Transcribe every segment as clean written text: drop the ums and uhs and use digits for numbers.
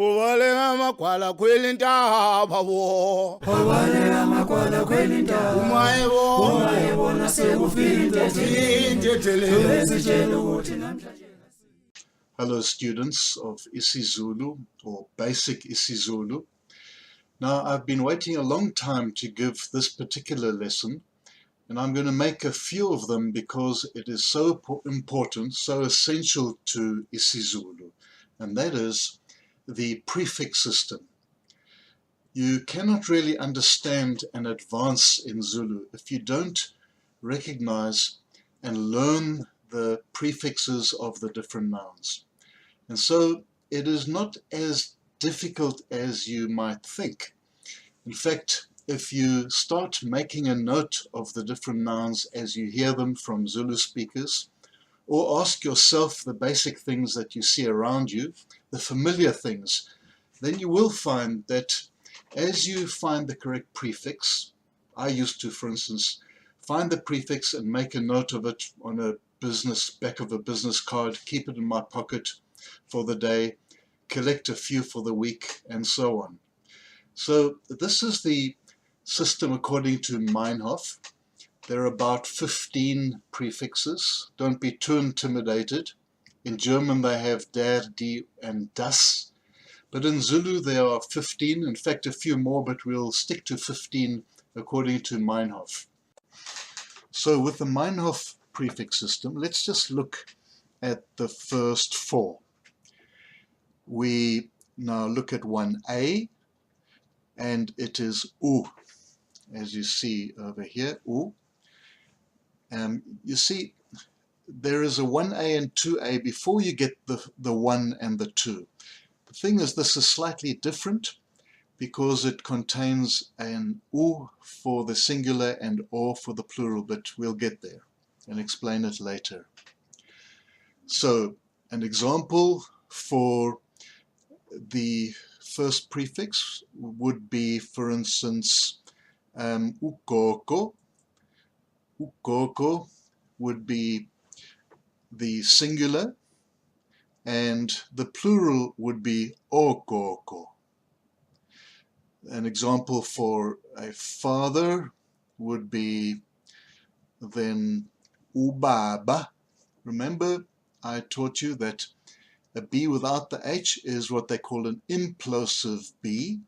Uvalenga magwala kwelintaba wo. Uvalenga magwala kwelintaba. Umayebo nasekufika intethele ukuthi namhlanje. Hello students of isiZulu or basic isiZulu. Now I've been waiting a long time to give this particular lesson, and I'm going to make a few of them because it is so important, so essential to isiZulu, and that is the prefix system. You cannot really understand and advance in Zulu if you don't recognize and learn the prefixes of the different nouns. And so it is not as difficult as you might think. In fact, if you start making a note of the different nouns as you hear them from Zulu speakers, or ask yourself the basic things that you see around you, the familiar things, then you will find that as you find the correct prefix, I used to, for instance, find the prefix and make a note of it on a back of a business card, keep it in my pocket for the day, collect a few for the week, and so on. So this is the system according to Meinhof. There are about 15 prefixes. Don't be too intimidated. In German they have der, die, and das. But in Zulu there are 15, in fact a few more, but we'll stick to 15 according to Meinhof. So with the Meinhof prefix system, let's just look at the first four. We now look at 1A, and it is U, as you see over here, U. You see, there is a 1A and 2A before you get the 1 and the 2. The thing is, this is slightly different because it contains an U for the singular and O for the plural, but we'll get there and explain it later. So, an example for the first prefix would be, for instance, ugogo. Ugogo would be the singular, and the plural would be ogogo. An example for a father would be then ubaba. Remember, I taught you that a B without the H is what they call an implosive B,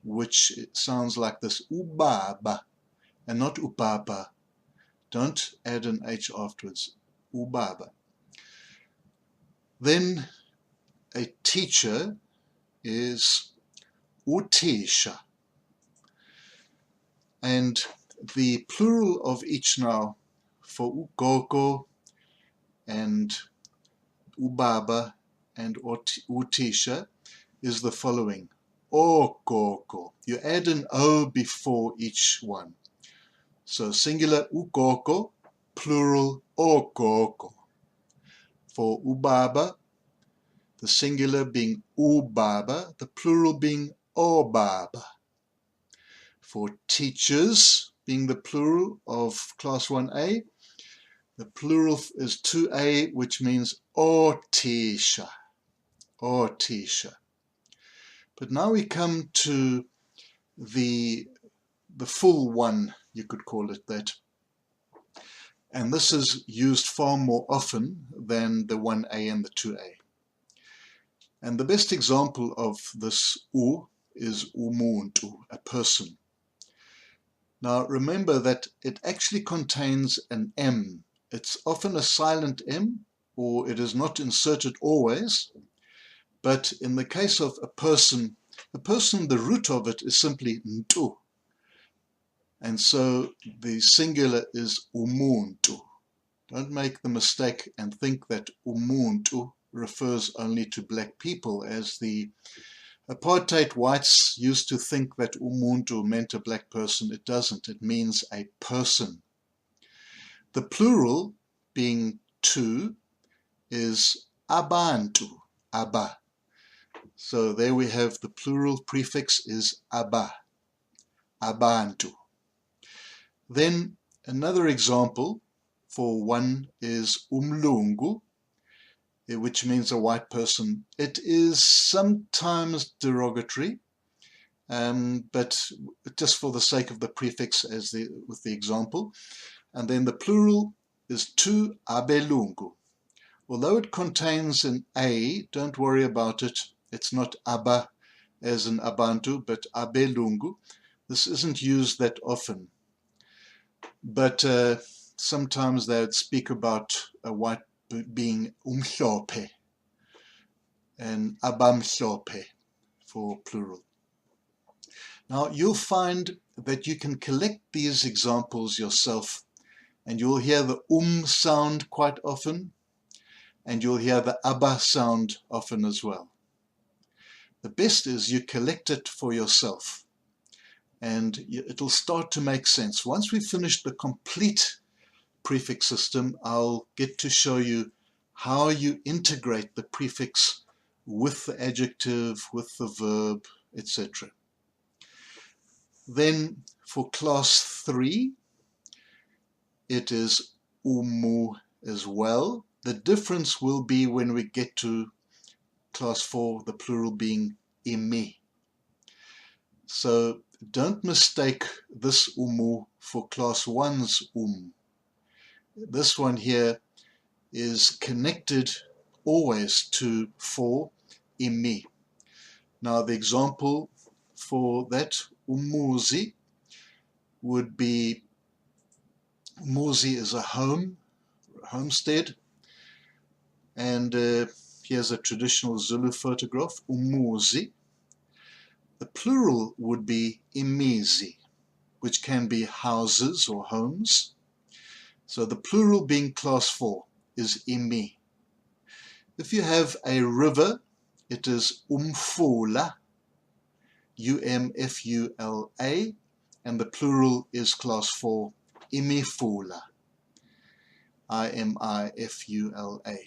which sounds like this, ubaba, and not upapa. Don't add an H afterwards, ubaba. Then a teacher is utisha. And the plural of each now for ugogo and ubaba and utisha is the following. Ogogo. You add an O before each one. So singular ugogo, plural ogogo. For ubaba, the singular being ubaba, the plural being obaba. For teachers, being the plural of class 1A, the plural is 2A, which means otisha. Otisha. But now we come to the full one, you could call it that. And this is used far more often than the 1A and the 2A. And the best example of this U is umuntu, a person. Now remember that it actually contains an M. It's often a silent M, or it is not inserted always. But in the case of a person, the root of it is simply ntu. And so the singular is umuntu. Don't make the mistake and think that umuntu refers only to black people, as the apartheid whites used to think that umuntu meant a black person. It doesn't. It means a person. The plural, being two, is abantu, aba. So there we have the plural prefix is aba, abantu. Then another example for one is umlungu, which means a white person. It is sometimes derogatory, but just for the sake of the prefix with the example. And then the plural is tu abelungu. Although it contains an A, don't worry about it. It's not aba as in abantu, but abelungu. This isn't used that often. But sometimes they would speak about a white being umhlophe and abamhlophe for plural. Now you'll find that you can collect these examples yourself, and you'll hear the sound quite often, and you'll hear the aba sound often as well. The best is you collect it for yourself, and it'll start to make sense. Once we've finished the complete prefix system, I'll get to show you how you integrate the prefix with the adjective, with the verb, etc. Then for class 3, it is umu as well. The difference will be when we get to class 4, the plural being imi. So don't mistake this umu for class 1's This one here is connected always to for imi. Now the example for that umuzi would be, umuzi is a home, a homestead, and here's a traditional Zulu photograph, umuzi. The plural would be imizi, which can be houses or homes. So the plural being class 4 is imi. If you have a river, it is umfula, U-M-F-U-L-A, and the plural is class 4, imifula, I-M-I-F-U-L-A.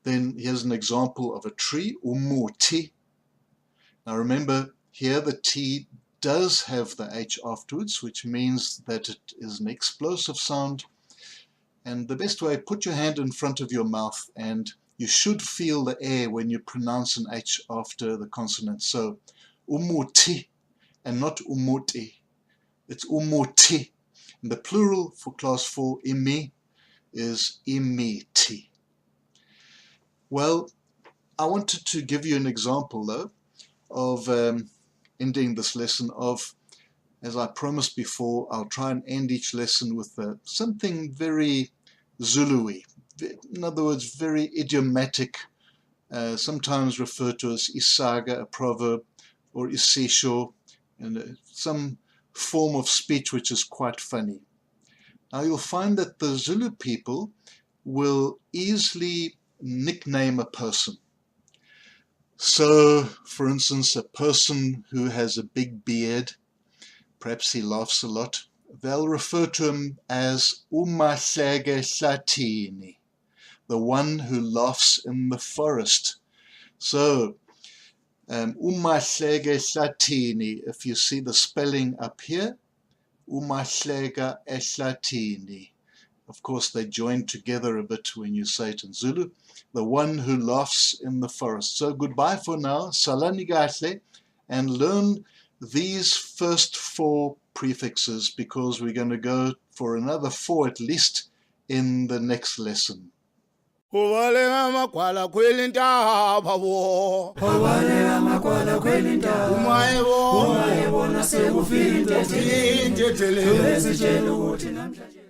Then here's an example of a tree, umuti. Now remember, here the T does have the H afterwards, which means that it is an explosive sound. And the best way, put your hand in front of your mouth, and you should feel the air when you pronounce an H after the consonant. So umuti and not umuti. It's umuti. And the plural for class 4, imi, is imiti. Well, I wanted to give you an example though of ending this lesson of, as I promised before, I'll try and end each lesson with something very Zulu-y. In other words, very idiomatic, sometimes referred to as isaga, a proverb, or isisho, and some form of speech which is quite funny. Now you'll find that the Zulu people will easily nickname a person. So, for instance, a person who has a big beard, perhaps he laughs a lot, they'll refer to him as umahleke hlatini, the one who laughs in the forest. So, umahleke hlatini, if you see the spelling up here, umahleka ehlatini. Of course, they join together a bit when you say it in Zulu. The one who laughs in the forest. So goodbye for now. Salani kahle, and learn these first 4 prefixes, because we're going to go for another 4 at least in the next lesson. Uvalenga magwala kwelintaba wo. Uvalenga magwala kwelintaba. Umayebona sekufika into ethile. into ethile. Besitshela ukuthi namhlanje